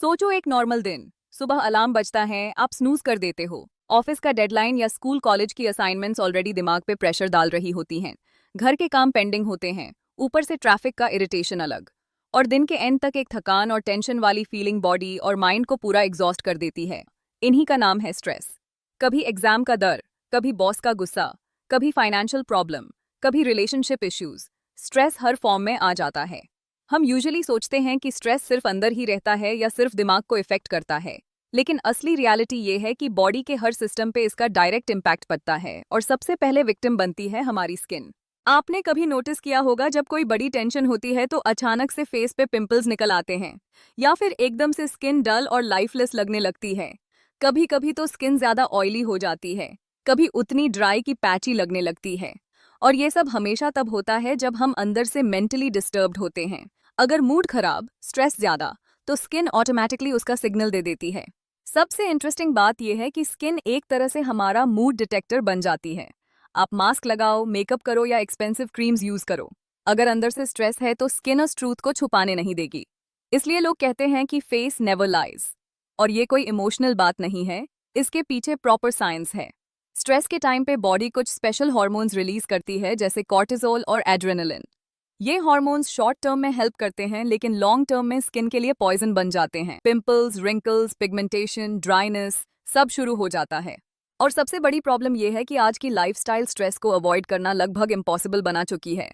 सोचो एक नॉर्मल दिन। सुबह अलार्म बजता है, आप स्नूज कर देते हो। ऑफिस का डेडलाइन या स्कूल कॉलेज की असाइनमेंट्स ऑलरेडी दिमाग पे प्रेशर डाल रही होती हैं। घर के काम पेंडिंग होते हैं, ऊपर से ट्रैफिक का इरिटेशन अलग। और दिन के एंड तक एक थकान और टेंशन वाली फीलिंग बॉडी और माइंड को पूरा एग्जॉस्ट कर देती है। इन्हीं का नाम है स्ट्रेस। कभी एग्जाम का डर, कभी बॉस का गुस्सा, कभी फाइनेंशियल प्रॉब्लम, कभी रिलेशनशिप इश्यूज। स्ट्रेस हर फॉर्म में आ जाता है। हम यूजुअली सोचते हैं कि स्ट्रेस सिर्फ अंदर ही रहता है या सिर्फ दिमाग को इफेक्ट करता है, लेकिन असली रियलिटी ये है कि बॉडी के हर सिस्टम पे इसका डायरेक्ट इम्पैक्ट पड़ता है और सबसे पहले विक्टिम बनती है हमारी स्किन। आपने कभी नोटिस किया होगा जब कोई बड़ी टेंशन होती है तो अचानक से फेस पे पिंपल्स निकल आते हैं, या फिर एकदम से स्किन डल और लाइफलेस लगने लगती है। कभी कभी तो स्किन ज्यादा ऑयली हो जाती है, कभी उतनी ड्राई की पैची लगने लगती है। और ये सब हमेशा तब होता है जब हम अंदर से मेंटली डिस्टर्ब्ड होते हैं। अगर मूड खराब, स्ट्रेस ज्यादा, तो स्किन ऑटोमेटिकली उसका सिग्नल दे देती है। सबसे इंटरेस्टिंग बात यह है कि स्किन एक तरह से हमारा मूड डिटेक्टर बन जाती है। आप मास्क लगाओ, मेकअप करो या एक्सपेंसिव क्रीम्स यूज करो, अगर अंदर से स्ट्रेस है तो स्किन उस ट्रूथ को छुपाने नहीं देगी। इसलिए लोग कहते हैं कि फेस नेवर लाइज। और ये कोई इमोशनल बात नहीं है, इसके पीछे प्रॉपर साइंस है। स्ट्रेस के टाइम पे बॉडी कुछ स्पेशल हार्मोन्स रिलीज करती है, जैसे कॉर्टिसोल और एड्रेनलिन। ये हार्मोन्स शॉर्ट टर्म में हेल्प करते हैं, लेकिन लॉन्ग टर्म में स्किन के लिए पॉइजन बन जाते हैं। पिंपल्स, रिंकल्स, पिगमेंटेशन, ड्राइनेस सब शुरू हो जाता है। और सबसे बड़ी प्रॉब्लम यह है कि आज की लाइफस्टाइल स्ट्रेस को अवॉइड करना लगभग इम्पॉसिबल बना चुकी है।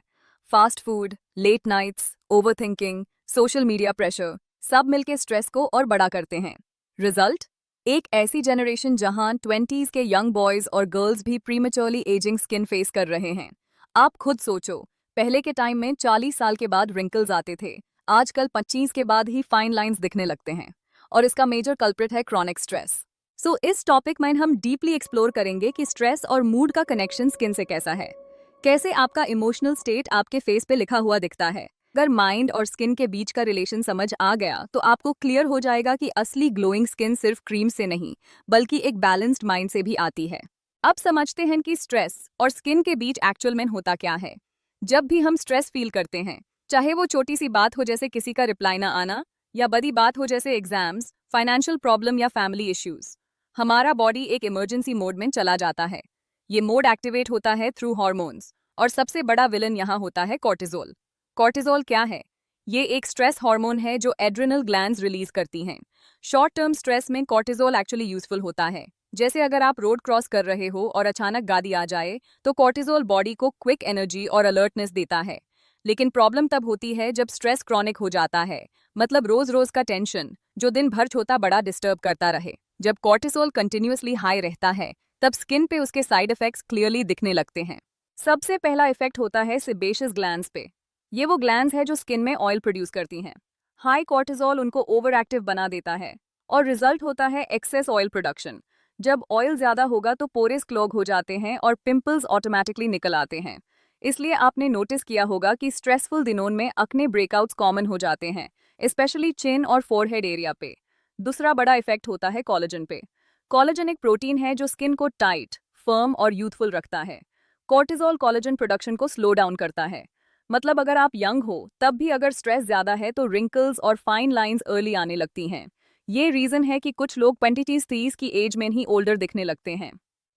Fast food, late nights, overthinking, social media pressure सब मिलके स्ट्रेस को और बड़ा करते हैं। रिजल्ट, एक ऐसी जनरेशन जहां 20s के यंग बॉयज और गर्ल्स भी प्रीमेच्योरली एजिंग स्किन फेस कर रहे हैं। आप खुद सोचो, पहले के टाइम में 40 साल के बाद रिंकल्स आते थे, आजकल 25 के बाद ही फाइन लाइंस दिखने लगते हैं। और इसका मेजर कल्प्रिट है क्रॉनिक स्ट्रेस। सो इस टॉपिक में हम डीपली एक्सप्लोर करेंगे कि स्ट्रेस और मूड का कनेक्शन स्किन से कैसा है, कैसे आपका इमोशनल स्टेट आपके फेस पे लिखा हुआ दिखता है। अगर माइंड और स्किन के बीच का रिलेशन समझ आ गया तो आपको क्लियर हो जाएगा कि असली ग्लोइंग स्किन सिर्फ क्रीम से नहीं, बल्कि एक बैलेंस्ड माइंड से भी आती है। अब समझते हैं कि स्ट्रेस और स्किन के बीच एक्चुअल में होता क्या है। जब भी हम स्ट्रेस फील करते हैं, चाहे वो छोटी सी बात हो जैसे किसी का रिप्लाई ना आना, या बड़ी बात हो जैसे एग्जाम्स, फाइनेंशियल प्रॉब्लम या फैमिली इश्यूज, हमारा बॉडी एक इमरजेंसी मोड में चला जाता है। ये मोड एक्टिवेट होता है थ्रू हार्मोन्स, और सबसे बड़ा विलन यहाँ होता है कॉर्टिसोल। कॉर्टिसोल क्या है? ये एक स्ट्रेस हार्मोन है जो एड्रिनल ग्लैंड्स रिलीज करती हैं। शॉर्ट टर्म स्ट्रेस में कॉर्टिसोल एक्चुअली यूजफुल होता है। जैसे अगर आप रोड क्रॉस कर रहे हो और अचानक गाड़ी आ जाए, तो कॉर्टिसोल बॉडी को क्विक एनर्जी और अलर्टनेस देता है। लेकिन प्रॉब्लम तब होती है जब स्ट्रेस क्रॉनिक हो जाता है, मतलब रोज रोज का टेंशन जो दिन भर छोटा बड़ा डिस्टर्ब करता रहे। जब कॉर्टिसोल कंटिन्यूअसली हाई रहता है, तब स्किन पे उसके साइड इफेक्ट्स क्लियरली दिखने लगते हैं। सबसे पहला इफेक्ट होता है सेबेशियस ग्लैंड्स पे। ये वो ग्लैंड्स है जो स्किन में ऑयल प्रोड्यूस करती हैं। हाई कॉर्टिसोल उनको ओवर एक्टिव बना देता है, और रिजल्ट होता है एक्सेस ऑयल प्रोडक्शन। जब ऑयल ज्यादा होगा तो पोरेस क्लॉग हो जाते हैं और पिंपल्स ऑटोमेटिकली निकल आते हैं। इसलिए आपने नोटिस किया होगा कि स्ट्रेसफुल दिनों में एक्ने ब्रेकआउट्स कॉमन हो जाते हैं, स्पेशली चिन और फोरहेड एरिया पे। दूसरा बड़ा इफेक्ट होता है कोलेजन पे। कोलेजन एक प्रोटीन है जो स्किन को टाइट, फर्म और यूथफुल रखता है। कॉर्टिसोल कोलेजन प्रोडक्शन को स्लो डाउन करता है। मतलब अगर आप यंग हो तब भी अगर स्ट्रेस ज्यादा है तो रिंकल्स और फाइन लाइंस अर्ली आने लगती हैं। ये रीजन है कि कुछ लोग 20-30 की एज में ही ओल्डर दिखने लगते हैं।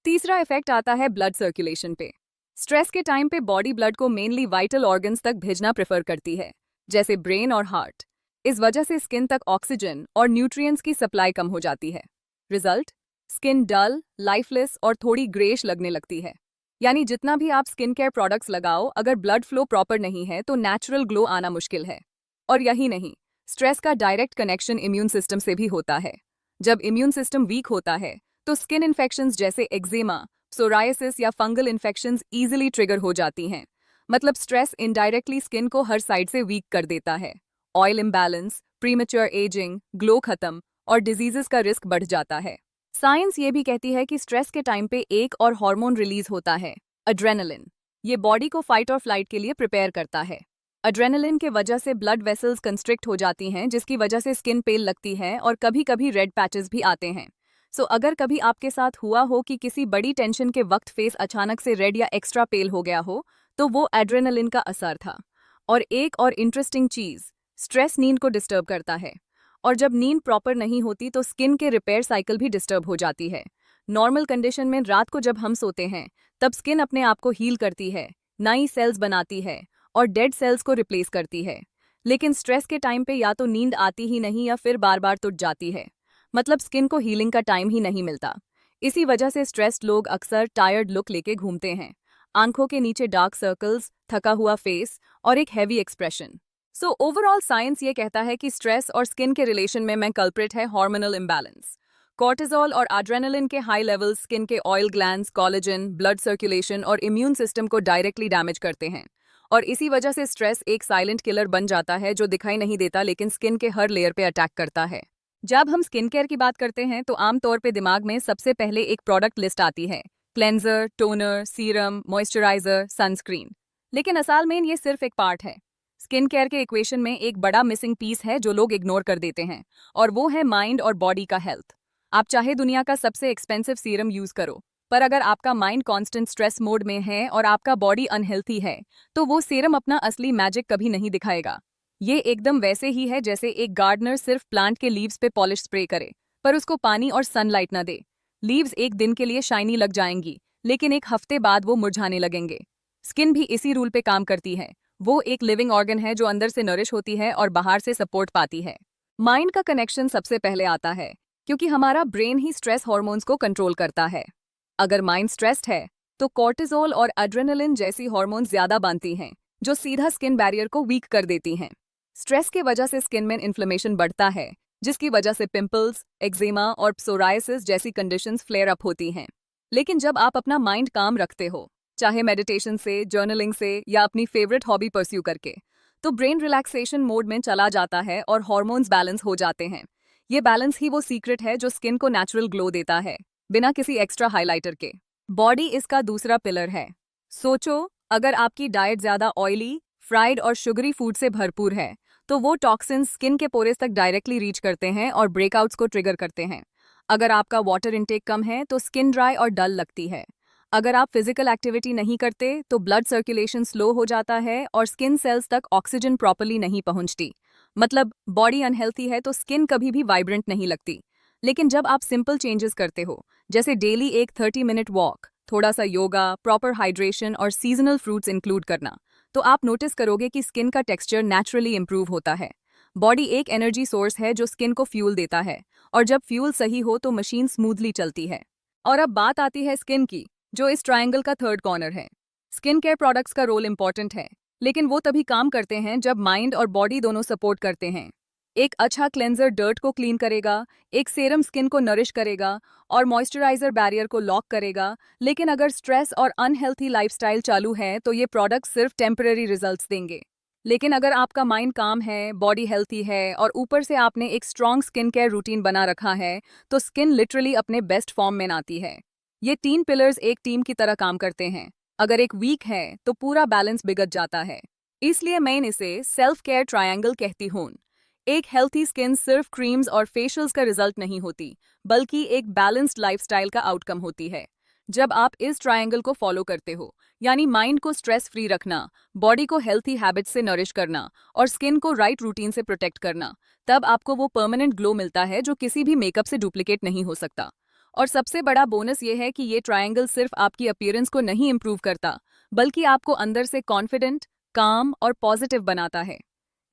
तीसरा इफेक्ट आता है ब्लड सर्कुलेशन पे। स्ट्रेस के टाइम पे बॉडी ब्लड को मेनली वाइटल ऑर्गन्स तक भेजना प्रेफर करती है, जैसे ब्रेन और हार्ट। इस वजह से स्किन तक ऑक्सीजन और न्यूट्रिएंट्स की सप्लाई कम हो जाती है। रिजल्ट, स्किन डल, लाइफलेस और थोड़ी ग्रेश लगने लगती है। यानी जितना भी आप स्किन केयर प्रोडक्ट्स लगाओ, अगर ब्लड फ्लो प्रॉपर नहीं है तो नेचुरल ग्लो आना मुश्किल है। और यही नहीं, स्ट्रेस का डायरेक्ट कनेक्शन इम्यून सिस्टम से भी होता है। जब इम्यून सिस्टम वीक होता है तो स्किन इन्फेक्शंस जैसे एक्जिमा, सोरायसिस या फंगल इन्फेक्शंस इजीली ट्रिगर हो जाती हैं। मतलब स्ट्रेस इनडायरेक्टली स्किन को हर साइड से वीक कर देता है। Oil imbalance, premature ageing, glow खत्म और डिजीजेस का रिस्क बढ़ जाता है। साइंस ये भी कहती है कि स्ट्रेस के टाइम पे एक और हार्मोन रिलीज होता है, एड्रेनलिन। ये बॉडी को फाइट और फ्लाइट के लिए प्रिपेयर करता है। एड्रेनलिन के वजह से ब्लड वेसल्स कंस्ट्रिक्ट हो जाती हैं, जिसकी वजह से स्किन पेल लगती है और कभी कभी रेड पैचेस भी आते हैं। सो अगर कभी आपके साथ हुआ हो कि किसी बड़ी टेंशन के वक्त फेस अचानक से रेड या एक्स्ट्रा पेल हो गया हो, तो वो एड्रेनलिन का असर था। और एक और इंटरेस्टिंग चीज, स्ट्रेस नींद को डिस्टर्ब करता है। और जब नींद प्रॉपर नहीं होती तो स्किन के रिपेयर साइकिल भी डिस्टर्ब हो जाती है। नॉर्मल कंडीशन में रात को जब हम सोते हैं तब स्किन अपने आप को हील करती है, नई सेल्स बनाती है और डेड सेल्स को रिप्लेस करती है। लेकिन स्ट्रेस के टाइम पे या तो नींद आती ही नहीं या फिर बार बार टूट जाती है, मतलब स्किन को हीलिंग का टाइम ही नहीं मिलता। इसी वजह से स्ट्रेस्ड लोग अक्सर टायर्ड लुक लेके घूमते हैं, आंखों के नीचे डार्क सर्कल्स, थका हुआ फेस और एक heavy expression. So overall science ये कहता है कि स्ट्रेस और स्किन के रिलेशन में कल्प्रिट है हार्मोनल इम्बैलेंस। कॉर्टिसोल और एड्रेनालिन के हाई लेवल्स स्किन के oil glands, collagen, blood circulation और इम्यून सिस्टम को डायरेक्टली डैमेज करते हैं। और इसी वजह से स्ट्रेस एक साइलेंट किलर बन जाता है जो दिखाई नहीं देता लेकिन स्किन के हर लेयर पे अटैक करता है। जब हम स्किन केयर की बात करते हैं तो आमतौर पे दिमाग में सबसे पहले एक प्रोडक्ट लिस्ट आती है, cleanser, toner, serum, moisturiser, sunscreen. लेकिन असल में ये सिर्फ एक पार्ट है। स्किन केयर के इक्वेशन में एक बड़ा मिसिंग पीस है जो लोग इग्नोर कर देते हैं, और वो है माइंड और बॉडी का हेल्थ। आप चाहे दुनिया का सबसे एक्सपेंसिव सीरम यूज करो, पर अगर आपका माइंड कांस्टेंट स्ट्रेस मोड में है और आपका बॉडी अनहेल्थी है तो वो सीरम अपना असली मैजिक कभी नहीं दिखाएगा। ये एकदम वैसे ही है जैसे एक गार्डनर सिर्फ प्लांट के लीव्स पे पॉलिश स्प्रे करे पर उसको पानी और सनलाइट न दे। लीव्स एक दिन के लिए शाइनी लग जाएंगी लेकिन एक हफ्ते बाद वो मुरझाने लगेंगे। स्किन भी इसी रूल पे काम करती है। वो एक लिविंग ऑर्गन है जो अंदर से नरिश होती है और बाहर से सपोर्ट पाती है। माइंड का कनेक्शन सबसे पहले आता है क्योंकि हमारा ब्रेन ही स्ट्रेस हार्मोन्स को कंट्रोल करता है। अगर माइंड स्ट्रेस्ड है तो कॉर्टिसोल और एड्रेनालिन जैसी हार्मोन्स ज्यादा बनती हैं जो सीधा स्किन बैरियर को वीक कर देती हैं। स्ट्रेस की वजह से स्किन में इन्फ्लेमेशन बढ़ता है जिसकी वजह से पिंपल्स, एक्जिमा और psoriasis जैसी कंडीशंस फ्लेयर अप होती हैं। लेकिन जब आप अपना माइंड काम रखते हो, चाहे मेडिटेशन से, जर्नलिंग से या अपनी फेवरेट हॉबी परस्यू करके, तो ब्रेन रिलैक्सेशन मोड में चला जाता है और हार्मोन्स बैलेंस हो जाते हैं। ये बैलेंस ही वो सीक्रेट है जो स्किन को नेचुरल ग्लो देता है बिना किसी एक्स्ट्रा हाइलाइटर के। बॉडी इसका दूसरा पिलर है। सोचो, अगर आपकी डाइट ज्यादा ऑयली, फ्राइड और शुगरी फूड से भरपूर है तो वो टॉक्सिन्स स्किन के पोरेस तक डायरेक्टली रीच करते हैं और ब्रेकआउट्स को ट्रिगर करते हैं। अगर आपका वाटर इंटेक कम है तो स्किन ड्राई और डल लगती है। अगर आप फिजिकल एक्टिविटी नहीं करते तो ब्लड सर्कुलेशन स्लो हो जाता है और स्किन सेल्स तक ऑक्सीजन प्रॉपर्ली नहीं पहुंचती। मतलब बॉडी अनहेल्थी है तो स्किन कभी भी वाइब्रेंट नहीं लगती। लेकिन जब आप सिंपल चेंजेस करते हो, जैसे डेली एक 30 मिनट वॉक, थोड़ा सा योगा, प्रॉपर हाइड्रेशन और सीजनल फ्रूट्स इंक्लूड करना, तो आप नोटिस करोगे कि स्किन का टेक्सचर नेचुरली इंप्रूव होता है। बॉडी एक एनर्जी सोर्स है जो स्किन को फ्यूल देता है, और जब फ्यूल सही हो तो मशीन स्मूथली चलती है। और अब बात आती है स्किन की, जो इस ट्रायंगल का थर्ड कॉर्नर है। स्किन केयर प्रोडक्ट्स का रोल इंपॉर्टेंट है, लेकिन वो तभी काम करते हैं जब माइंड और बॉडी दोनों सपोर्ट करते हैं। एक अच्छा क्लेंजर डर्ट को क्लीन करेगा, एक सेरम स्किन को नरिश करेगा और मॉइस्चराइजर बैरियर को लॉक करेगा। लेकिन अगर स्ट्रेस और अनहेल्थी लाइफस्टाइल चालू है तो ये प्रोडक्ट सिर्फ टेम्पररी रिजल्ट्स देंगे। लेकिन अगर आपका माइंड काम है, बॉडी हेल्थी है और ऊपर से आपने एक स्ट्रॉन्ग स्किन केयर रूटीन बना रखा है तो स्किन लिटरली अपने बेस्ट फॉर्म में आती है। ये 3 पिलर्स एक टीम की तरह काम करते हैं। अगर एक वीक है तो पूरा बैलेंस बिगड़ जाता है। इसलिए मैं इसे सेल्फ केयर ट्रायंगल कहती हूँ। एक हेल्थी स्किन सिर्फ क्रीम्स और फेशियल्स का रिजल्ट नहीं होती, बल्कि एक बैलेंस्ड लाइफस्टाइल का आउटकम होती है। जब आप इस ट्रायंगल को फॉलो करते हो, यानी माइंड को स्ट्रेस फ्री रखना, बॉडी को हेल्थी हैबिट्स से नरिश करना और स्किन को राइट रूटीन से प्रोटेक्ट करना, तब आपको वो परमानेंट ग्लो मिलता है जो किसी भी मेकअप से डुप्लीकेट नहीं हो सकता। और सबसे बड़ा बोनस ये है कि ये ट्रायंगल सिर्फ आपकी अपीयरेंस को नहीं इंप्रूव करता, बल्कि आपको अंदर से कॉन्फिडेंट, काम और पॉजिटिव बनाता है।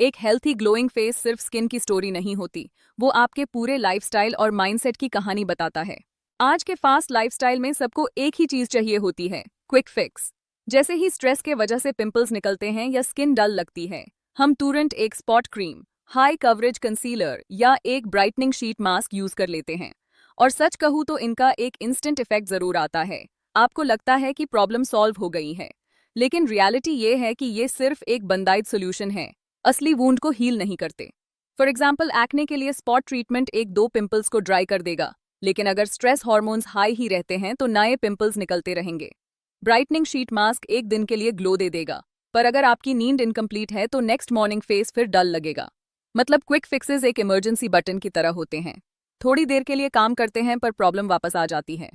एक हेल्थी ग्लोइंग फेस सिर्फ स्किन की स्टोरी नहीं होती, वो आपके पूरे लाइफस्टाइल और माइंडसेट की कहानी बताता है। आज के फास्ट लाइफस्टाइल में सबको एक ही चीज चाहिए होती है, क्विक फिक्स। जैसे ही स्ट्रेस के वजह से पिंपल्स निकलते हैं या स्किन डल लगती है, हम तुरंत एक spot cream, high coverage concealer या एक ब्राइटनिंग शीट मास्क यूज कर लेते हैं। और सच कहूँ तो इनका एक इंस्टेंट इफेक्ट जरूर आता है। आपको लगता है कि प्रॉब्लम सॉल्व हो गई है, लेकिन रियलिटी ये है कि ये सिर्फ एक बंदाइज सोल्यूशन है, असली वूंड को हील नहीं करते। फॉर एग्जाम्पल, एक्ने के लिए स्पॉट ट्रीटमेंट 1-2 पिंपल्स को ड्राई कर देगा, लेकिन अगर स्ट्रेस हार्मोन्स हाई ही रहते हैं तो नए पिंपल्स निकलते रहेंगे। ब्राइटनिंग शीट मास्क एक दिन के लिए ग्लो दे देगा, पर अगर आपकी नींद इनकम्प्लीट है तो नेक्स्ट मॉर्निंग फेस फिर डल लगेगा। मतलब क्विक फिक्सेस एक इमरजेंसी बटन की तरह होते हैं, थोड़ी देर के लिए काम करते हैं पर प्रॉब्लम वापस आ जाती है।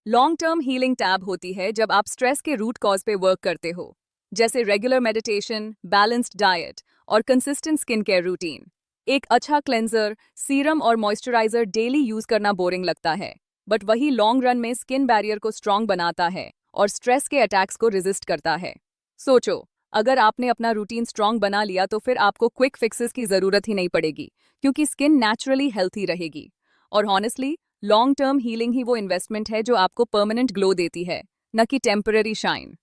लॉन्ग टर्म हीलिंग टैब होती है जब आप स्ट्रेस के रूट कॉज पे वर्क करते हो, जैसे रेगुलर मेडिटेशन, बैलेंस्ड डाइट और कंसिस्टेंट स्किन केयर रूटीन। एक अच्छा क्लेंजर, सीरम और मॉइस्चराइजर डेली यूज करना बोरिंग लगता है, बट वही लॉन्ग रन में स्किन बैरियर को स्ट्रांग बनाता है और स्ट्रेस के अटैक्स को रेजिस्ट करता है। सोचो, अगर आपने अपना रूटीन स्ट्रांग बना लिया तो फिर आपको क्विक फिक्सेस की जरूरत ही नहीं पड़ेगी, क्योंकि स्किन नेचुरली हेल्थी रहेगी। और हॉनेस्टली, लॉन्ग टर्म हीलिंग ही वो इन्वेस्टमेंट है जो आपको परमानेंट ग्लो देती है, न कि टेम्पररी शाइन।